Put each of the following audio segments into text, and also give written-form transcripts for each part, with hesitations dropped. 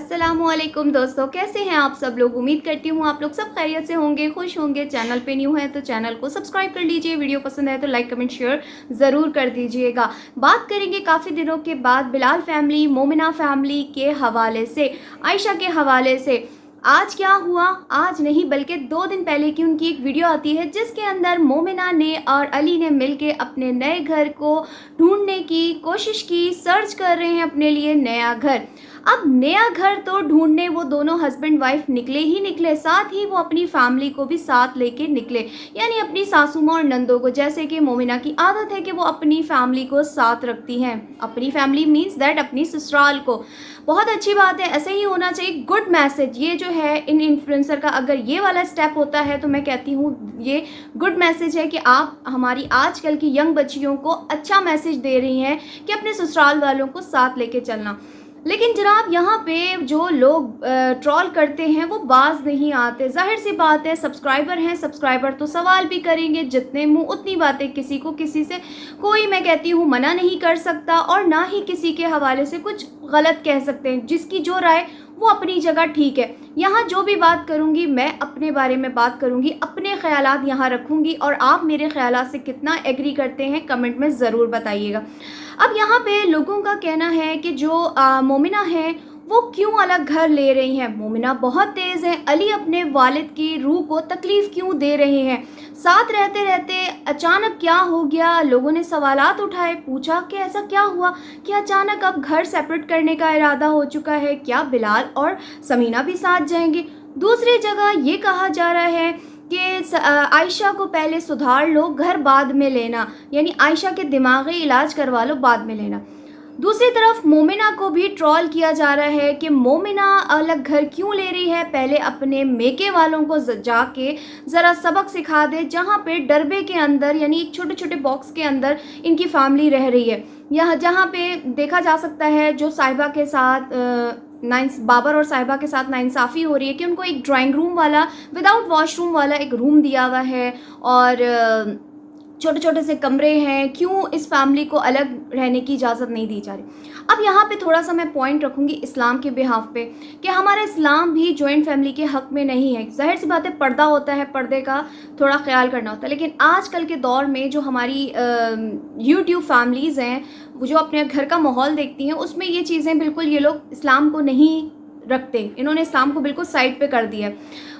अस्सलाम वालेकुम दोस्तों, कैसे हैं आप सब लोग। उम्मीद करती हूँ आप लोग सब खैरियत से होंगे, खुश होंगे। चैनल पे न्यू है तो चैनल को सब्सक्राइब कर लीजिए, वीडियो पसंद है तो लाइक कमेंट शेयर ज़रूर कर दीजिएगा। बात करेंगे काफ़ी दिनों के बाद बिलाल फैमिली, मोमिना फैमिली के हवाले से, आयशा के हवाले से। आज क्या हुआ, आज नहीं बल्कि 2 दिन पहले की उनकी एक वीडियो आती है जिसके अंदर मोमिना ने और अली ने मिलके अपने नए घर को ढूंढने की कोशिश की, सर्च कर रहे हैं अपने लिए नया घर। अब नया घर तो ढूंढने वो दोनों हस्बैंड वाइफ निकले ही निकले, साथ ही वो अपनी फैमिली को भी साथ लेके निकले, यानी अपनी सासू माँ और नंदों को। जैसे कि मोमिना की आदत है कि वो अपनी फैमिली को साथ रखती हैं। अपनी फैमिली मीन्स दैट अपनी ससुराल को। बहुत अच्छी बात है, ऐसे ही होना चाहिए। गुड मैसेज ये जो है इन इन्फ्लुएंसर का, अगर ये वाला स्टेप होता है तो मैं कहती हूँ ये गुड मैसेज है कि आप हमारी आजकल की यंग बच्चियों को अच्छा मैसेज दे रही हैं कि अपने ससुराल वालों को साथ लेके चलना। लेकिन जनाब यहाँ पे जो लोग ट्रोल करते हैं वो बाज नहीं आते। जाहिर सी बात है, सब्सक्राइबर हैं, सब्सक्राइबर तो सवाल भी करेंगे, जितने मुंह उतनी बातें। किसी को किसी से कोई, मैं कहती हूँ, मना नहीं कर सकता और ना ही किसी के हवाले से कुछ गलत कह सकते हैं। जिसकी जो राय वो अपनी जगह ठीक है। यहाँ जो भी बात करूँगी मैं अपने बारे में बात करूँगी, अपने ख्यालात यहाँ रखूँगी और आप मेरे ख्यालात से कितना एग्री करते हैं कमेंट में ज़रूर बताइएगा। अब यहाँ पे लोगों का कहना है कि जो मोमिना है वो क्यों अलग घर ले रही हैं। मोमिना बहुत तेज़ है, अली अपने वालिद की रूह को तकलीफ़ क्यों दे रहे हैं। साथ रहते रहते अचानक क्या हो गया, लोगों ने सवालात उठाए, पूछा कि ऐसा क्या हुआ कि अचानक अब घर सेपरेट करने का इरादा हो चुका है। क्या बिलाल और समीना भी साथ जाएंगे। दूसरी जगह ये कहा जा रहा है कि आयशा को पहले सुधार लो, घर बाद में लेना, यानी आयशा के दिमागी इलाज करवा लो, बाद में लेना। दूसरी तरफ मोमिना को भी ट्रोल किया जा रहा है कि मोमिना अलग घर क्यों ले रही है, पहले अपने मेके वालों को जाके ज़रा सबक सिखा दे। जहाँ पे डरबे के अंदर, यानी एक छोटे छोटे बॉक्स के अंदर इनकी फैमिली रह रही है, यहाँ जहाँ पे देखा जा सकता है जो साहिबा के साथ बाबर और साहिबा के साथ नाइंसाफ़ी हो रही है कि उनको एक ड्राइंग रूम वाला, विदाउट वॉशरूम वाला एक रूम दिया हुआ है और छोटे छोटे से कमरे हैं। क्यों इस फैमिली को अलग रहने की इजाज़त नहीं दी जा रही। अब यहाँ पे थोड़ा सा मैं पॉइंट रखूँगी इस्लाम के बिहाफ पे कि हमारा इस्लाम भी जॉइंट फैमिली के हक़ में नहीं है। ज़ाहिर सी बात है, पर्दा होता है, पर्दे का थोड़ा ख्याल करना होता है। लेकिन आजकल के दौर में जो हमारी यूट्यूब फैमिलीज़ हैं, वो जो अपने घर का माहौल देखती हैं, उसमें ये चीज़ें बिल्कुल, ये लोग इस्लाम को नहीं रखते। इन्होंने इस्लाम को बिल्कुल साइड पे कर दिया है।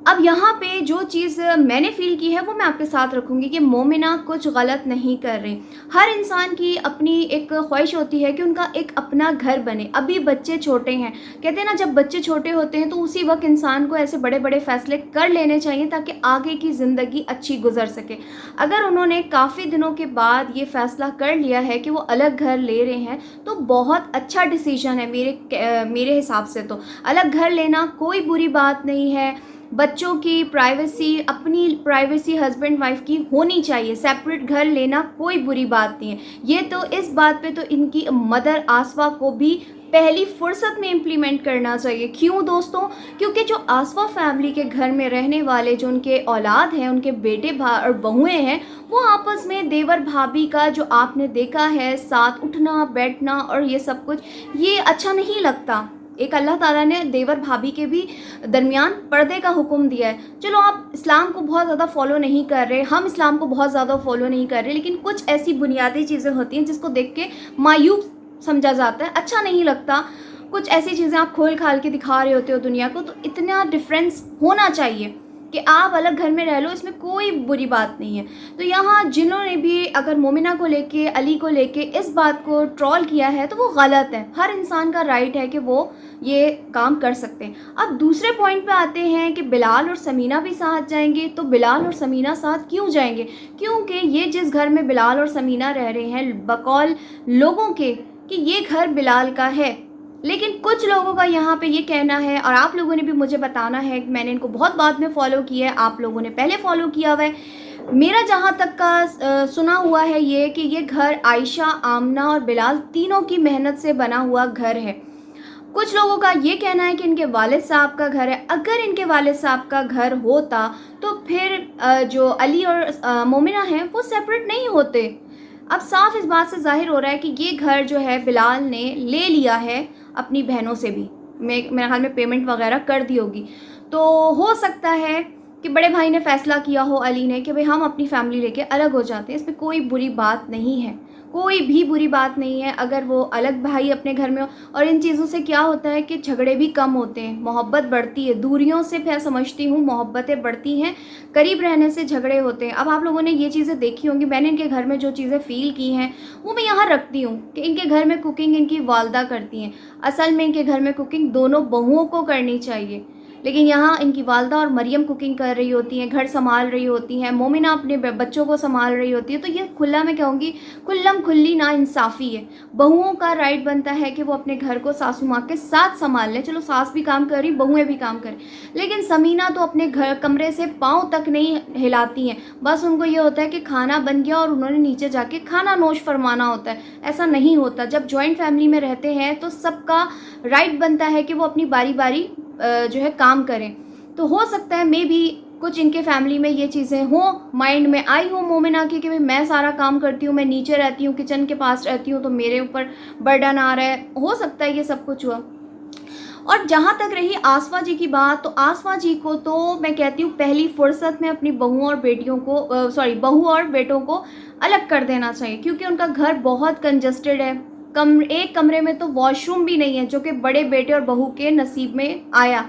अब यहाँ पे जो चीज़ मैंने फ़ील की है वो मैं आपके साथ रखूँगी कि मोमिना कुछ गलत नहीं कर रही। हर इंसान की अपनी एक ख्वाहिश होती है कि उनका एक अपना घर बने। अभी बच्चे छोटे हैं, कहते हैं ना, जब बच्चे छोटे होते हैं तो उसी वक्त इंसान को ऐसे बड़े बड़े फ़ैसले कर लेने चाहिए ताकि आगे की ज़िंदगी अच्छी गुजर सके। अगर उन्होंने काफ़ी दिनों के बाद ये फ़ैसला कर लिया है कि वो अलग घर ले रहे हैं तो बहुत अच्छा डिसीजन है। मेरे हिसाब से तो अलग घर लेना कोई बुरी बात नहीं है। बच्चों की प्राइवेसी, अपनी प्राइवेसी हस्बैंड वाइफ की होनी चाहिए। सेपरेट घर लेना कोई बुरी बात नहीं है। ये तो इस बात पे तो इनकी मदर आसफा को भी पहली फुर्सत में इम्प्लीमेंट करना चाहिए। क्यों दोस्तों? क्योंकि जो आसफा फैमिली के घर में रहने वाले जो उनके औलाद हैं, उनके बेटे और बहुएँ हैं, वो आपस में देवर भाभी का जो आपने देखा है साथ उठना बैठना और ये सब कुछ, ये अच्छा नहीं लगता। एक अल्लाह ताला ने देवर भाभी के भी दरमियान पर्दे का हुक्म दिया है। चलो आप इस्लाम को बहुत ज़्यादा फॉलो नहीं कर रहे, हम इस्लाम को बहुत ज़्यादा फॉलो नहीं कर रहे, लेकिन कुछ ऐसी बुनियादी चीज़ें होती हैं जिसको देख के मायूब समझा जाता है, अच्छा नहीं लगता। कुछ ऐसी चीज़ें आप खोल खाल के दिखा रहे होते हो दुनिया को, तो इतना डिफरेंस होना चाहिए कि आप अलग घर में रह लो, इसमें कोई बुरी बात नहीं है। तो यहाँ जिन्होंने भी अगर मोमिना को लेके, अली को लेके इस बात को ट्रोल किया है तो वो गलत है। हर इंसान का राइट है कि वो ये काम कर सकते हैं। अब दूसरे पॉइंट पे आते हैं कि बिलाल और समीना भी साथ जाएंगे। तो बिलाल और समीना साथ क्यों जाएंगे? क्योंकि ये जिस घर में बिलाल और समीना रह रहे हैं, बकौल लोगों के कि ये घर बिलाल का है, लेकिन कुछ लोगों का यहाँ पे ये कहना है, और आप लोगों ने भी मुझे बताना है, मैंने इनको बहुत बाद में फॉलो किया है, आप लोगों ने पहले फॉलो किया हुआ है। मेरा जहाँ तक का सुना हुआ है ये कि ये घर आयशा, आमना और बिलाल तीनों की मेहनत से बना हुआ घर है। कुछ लोगों का ये कहना है कि इनके वालिद साहब का घर है। अगर इनके वालिद साहब का घर होता तो फिर जो अली और मोमिना हैं वो सेपरेट नहीं होते। अब साफ इस बात से जाहिर हो रहा है कि ये घर जो है बिलाल ने ले लिया है अपनी बहनों से भी। मेरे ख्याल में पेमेंट वगैरह कर दी होगी। तो हो सकता है कि बड़े भाई ने फ़ैसला किया हो अली ने कि भाई हम अपनी फ़ैमिली लेके अलग हो जाते हैं। इसमें कोई बुरी बात नहीं है, कोई भी बुरी बात नहीं है अगर वो अलग भाई अपने घर में हो। और इन चीज़ों से क्या होता है कि झगड़े भी कम होते हैं, मोहब्बत बढ़ती है। दूरियों से मैं समझती हूँ मोहब्बतें बढ़ती हैं, करीब रहने से झगड़े होते हैं। अब आप लोगों ने ये चीज़ें देखी होंगी, मैंने इनके घर में जो चीज़ें फ़ील की हैं वो मैं यहाँ रखती हूँ कि इनके घर में कुकिंग इनकी वालदा करती हैं। असल में इनके घर में कुकिंग दोनों बहुओं को करनी चाहिए, लेकिन यहाँ इनकी वालदा और मरियम कुकिंग कर रही होती हैं, घर संभाल रही होती हैं, मोमिना अपने बच्चों को संभाल रही होती है। तो ये खुला मैं कहूँगी खुल्लम खुल्ली नाइंसाफ़ी है। बहुओं का राइट बनता है कि वो अपने घर को सासू माँ के साथ संभाल लें। चलो सास भी काम कर रही, बहुएँ भी काम करें, लेकिन समीना तो अपने घर कमरे से पाँव तक नहीं हिलाती हैं। बस उनको ये होता है कि खाना बन गया और उन्होंने नीचे जाके खाना नोश फरमाना होता है। ऐसा नहीं होता। जब जॉइंट फैमिली में रहते हैं तो सबका राइट बनता है कि वो अपनी बारी बारी जो है काम करें। तो हो सकता है मे भी कुछ इनके फैमिली में ये चीज़ें हों, माइंड में आई हो मोमिना की कि भाई मैं सारा काम करती हूँ, मैं नीचे रहती हूँ, किचन के पास रहती हूँ, तो मेरे ऊपर बर्डन आ रहा है। हो सकता है ये सब कुछ हुआ। और जहाँ तक रही आसफा जी की बात, तो आसफा जी को तो मैं कहती हूँ पहली फुर्सत में अपनी बहू और बेटियों को बहू और बेटों को अलग कर देना चाहिए, क्योंकि उनका घर बहुत कंजस्टेड है। एक कमरे में तो वॉशरूम भी नहीं है, जो कि बड़े बेटे और बहू के नसीब में आया।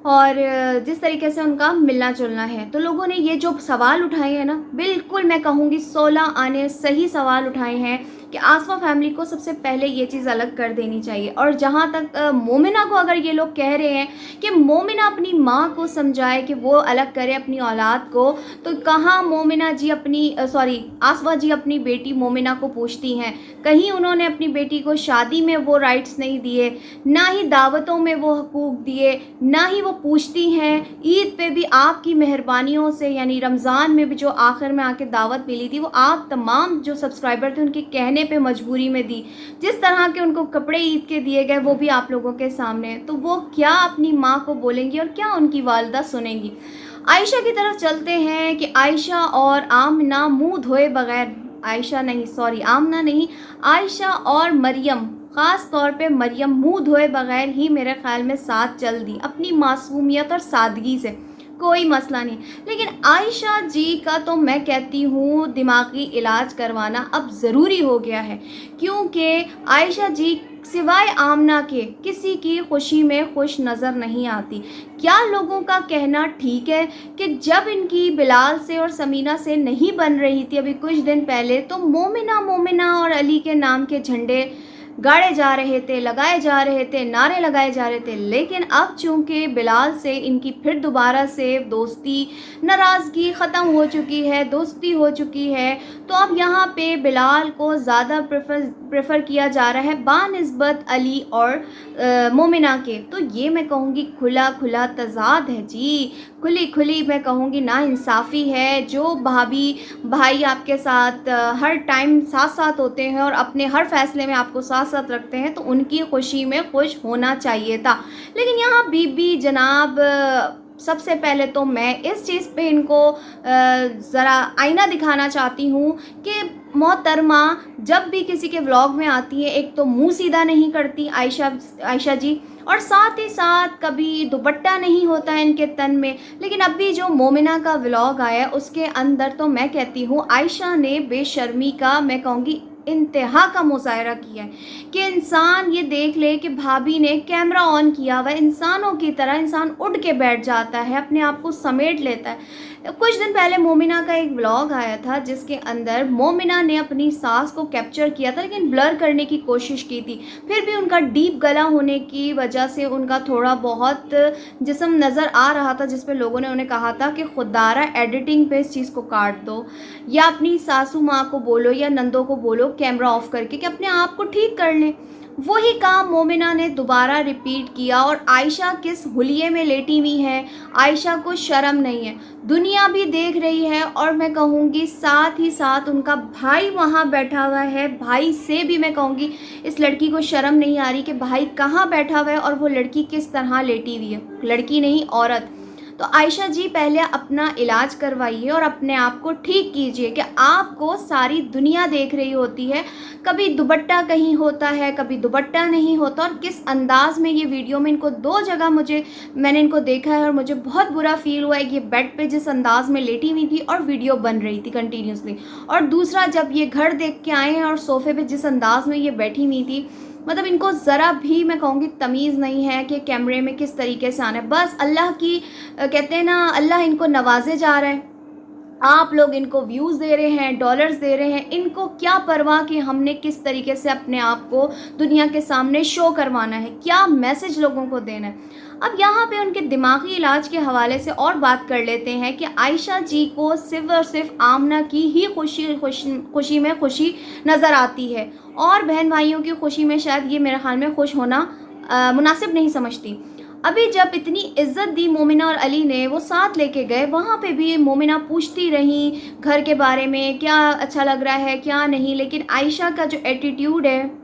और जिस तरीके से उनका मिलना जुलना है, तो लोगों ने ये जो सवाल उठाए हैं ना, बिल्कुल मैं कहूँगी 16 आने सही सवाल उठाए हैं कि आसफा फैमिली को सबसे पहले ये चीज़ अलग कर देनी चाहिए। और जहाँ तक मोमिना को अगर ये लोग कह रहे हैं कि मोमिना अपनी माँ को समझाए कि वो अलग करे अपनी औलाद को, तो कहाँ मोमिना जी आसफा जी अपनी बेटी मोमिना को पूछती हैं? कहीं उन्होंने अपनी बेटी को शादी में वो राइट्स नहीं दिए, ना ही दावतों में वो हकूक़ दिए, ना ही वो पूछती हैं। ईद पे भी आपकी मेहरबानियों से, यानी रमज़ान में भी जो आखिर में आके दावत मिली थी, वो आप तमाम जो सब्सक्राइबर थे उनके कहने पे मजबूरी में दी। जिस तरह के उनको कपड़े ईद के दिए गए वो भी आप लोगों के सामने है। तो वो क्या अपनी माँ को बोलेंगी और क्या उनकी वालिदा सुनेंगी? आयशा की तरफ चलते हैं कि आयशा और आमना मुंह धोए बगैर, आमना नहीं, आयशा और मरियम, ख़ास तौर पे मरियम मुंह धोए बगैर ही मेरे ख़्याल में साथ चल दी अपनी मासूमियत और सादगी से, कोई मसला नहीं। लेकिन आयशा जी का तो मैं कहती हूँ दिमागी इलाज करवाना अब ज़रूरी हो गया है, क्योंकि आयशा जी सिवाय आमना के किसी की खुशी में खुश नज़र नहीं आती। क्या लोगों का कहना ठीक है कि जब इनकी बिलाल से और समीना से नहीं बन रही थी अभी कुछ दिन पहले, तो मोमिना और अली के नाम के झंडे गाड़े जा रहे थे, लगाए जा रहे थे, नारे लगाए जा रहे थे। लेकिन अब चूँकि बिलाल से इनकी फिर दोबारा से दोस्ती, नाराज़गी ख़त्म हो चुकी है, दोस्ती हो चुकी है, तो अब यहाँ पे बिलाल को ज़्यादा प्रेफर किया जा रहा है बानिस्बत अली और मोमिना के। तो ये मैं कहूँगी खुला खुला तज़ाद है जी, खुली खुली मैं कहूँगी नाइंसाफ़ी है। जो भाभी भाई आपके साथ हर टाइम साथ साथ होते हैं और अपने हर फैसले में आपको साथ साथ रखते हैं, तो उनकी खुशी में खुश होना चाहिए था। लेकिन यहाँ बीबी जनाब, सबसे पहले तो मैं इस चीज़ पे इनको ज़रा आईना दिखाना चाहती हूँ कि मोहतरमा जब भी किसी के व्लॉग में आती है, एक तो मुंह सीधा नहीं करती आयशा जी, और साथ ही साथ कभी दुपट्टा नहीं होता है इनके तन में। लेकिन अभी जो मोमिना का व्लॉग आया उसके अंदर तो मैं कहती हूँ आयशा ने बेशर्मी का मैं कहूँगी इंतहा का मुजाहरा किया है कि इंसान ये देख ले कि भाभी ने कैमरा ऑन किया हुआ है, इंसानों की तरह इंसान उड़ के बैठ जाता है, अपने आप को समेट लेता है। कुछ दिन पहले मोमिना का एक व्लॉग आया था जिसके अंदर मोमिना ने अपनी सास को कैप्चर किया था, लेकिन ब्लर करने की कोशिश की थी। फिर भी उनका डीप गला होने की वजह से उनका थोड़ा बहुत जिस्म नज़र आ रहा था, जिस पे लोगों ने उन्हें कहा था कि खुदारा एडिटिंग पे इस चीज़ को काट दो, या अपनी सासू माँ को बोलो या नंदों को बोलो कैमरा ऑफ करके कि अपने आप को ठीक कर लें। वही काम मोमिना ने दोबारा रिपीट किया और आयशा किस हुलिये में लेटी हुई है, आयशा को शर्म नहीं है, दुनिया भी देख रही है। और मैं कहूँगी साथ ही साथ उनका भाई वहाँ बैठा हुआ है, भाई से भी मैं कहूँगी इस लड़की को शर्म नहीं आ रही कि भाई कहाँ बैठा हुआ है और वो लड़की किस तरह लेटी हुई है, लड़की नहीं औरत। तो आयशा जी पहले अपना इलाज करवाइए और अपने आप को ठीक कीजिए कि आपको सारी दुनिया देख रही होती है, कभी दुपट्टा कहीं होता है, कभी दुपट्टा नहीं होता। और किस अंदाज में ये वीडियो में इनको 2 जगह मैंने इनको देखा है और मुझे बहुत बुरा फील हुआ है कि ये बेड पे जिस अंदाज में लेटी हुई थी और वीडियो बन रही थी कंटिन्यूसली। और दूसरा, जब ये घर देख के आए हैं और सोफे पे जिस अंदाज में ये बैठी हुई थी, मतलब इनको ज़रा भी मैं कहूँगी तमीज़ नहीं है कि कैमरे में किस तरीके से आना है। बस अल्लाह की कहते हैं ना, अल्लाह इनको नवाजे जा रहा है। आप लोग इनको व्यूज़ दे रहे हैं, डॉलर्स दे रहे हैं, इनको क्या परवाह कि हमने किस तरीके से अपने आप को दुनिया के सामने शो करवाना है, क्या मैसेज लोगों को देना है। अब यहाँ पे उनके दिमागी इलाज के हवाले से और बात कर लेते हैं कि आयशा जी को सिर्फ और सिर्फ आमना की ही खुशी में खुशी नज़र आती है और बहन भाइयों की खुशी में शायद ये मेरे ख्याल में खुश होना मुनासिब नहीं समझती। अभी जब इतनी इज्जत दी मोमिना और अली ने, वो साथ लेके गए, वहाँ पे भी मोमिना पूछती रही घर के बारे में, क्या अच्छा लग रहा है क्या नहीं, लेकिन आयशा का जो एटीट्यूड है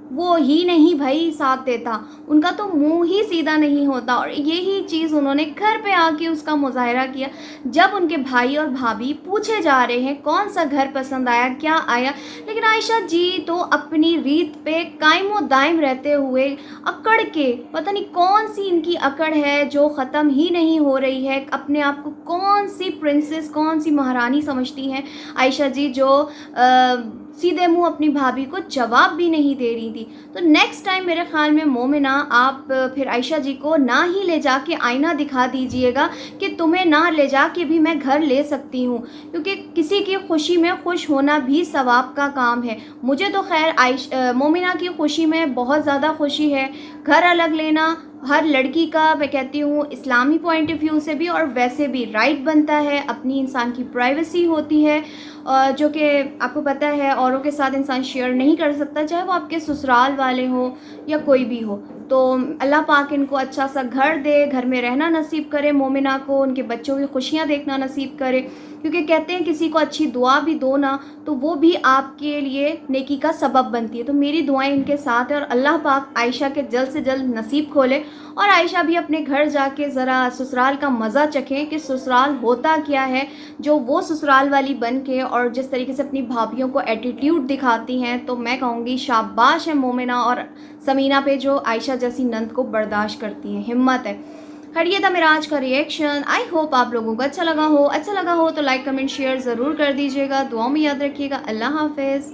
वो ही नहीं भाई साथ देता, उनका तो मुंह ही सीधा नहीं होता। और यही चीज़ उन्होंने घर पे आके उसका मुजाहरा किया। जब उनके भाई और भाभी पूछे जा रहे हैं कौन सा घर पसंद आया, क्या आया, लेकिन आयशा जी तो अपनी रीत पे कायमो दायम रहते हुए अकड़ के, पता नहीं कौन सी इनकी अकड़ है जो ख़त्म ही नहीं हो रही है। अपने आप को कौन सी प्रिंसेस, कौन सी महारानी समझती हैं आयशा जी, जो सीधे मुंह अपनी भाभी को जवाब भी नहीं दे रही थी। तो नेक्स्ट टाइम मेरे ख्याल में मोमिना, आप फिर आयशा जी को ना ही ले जाके आईना दिखा दीजिएगा कि तुम्हें ना ले जाके भी मैं घर ले सकती हूँ, क्योंकि किसी की खुशी में खुश होना भी सवाब का काम है। मुझे तो खैर मोमिना की खुशी में बहुत ज़्यादा खुशी है। घर अलग लेना हर लड़की का, मैं कहती हूँ, इस्लामी पॉइंट ऑफ व्यू से भी और वैसे भी राइट बनता है। अपनी इंसान की प्राइवेसी होती है जो कि आपको पता है औरों के साथ इंसान शेयर नहीं कर सकता, चाहे वो आपके ससुराल वाले हो या कोई भी हो। तो अल्लाह पाक इनको अच्छा सा घर दे, घर में रहना नसीब करे मोमिना को, उनके बच्चों की खुशियाँ देखना नसीब करे, क्योंकि कहते हैं किसी को अच्छी दुआ भी दो ना तो वो भी आपके लिए नेकी का सबब बनती है। तो मेरी दुआएं इनके साथ है और अल्लाह पाक आयशा के जल्द से जल्द नसीब खोले और आयशा भी अपने घर जाके ज़रा ससुराल का मज़ा चखें कि ससुराल होता क्या है, जो वो ससुराल वाली बन के और जिस तरीके से अपनी भाभीयों को एटीट्यूड दिखाती हैं। तो मैं कहूँगी शाबाश है मोमिना और समीना पे जो आयशा जैसी नंद को बर्दाश्त करती हैं, हिम्मत है। खैर ये था मेरा आज का रिएक्शन। आई होप आप लोगों को अच्छा लगा हो तो लाइक कमेंट शेयर ज़रूर कर दीजिएगा। दुआओं में याद रखिएगा। अल्लाह हाफिज़।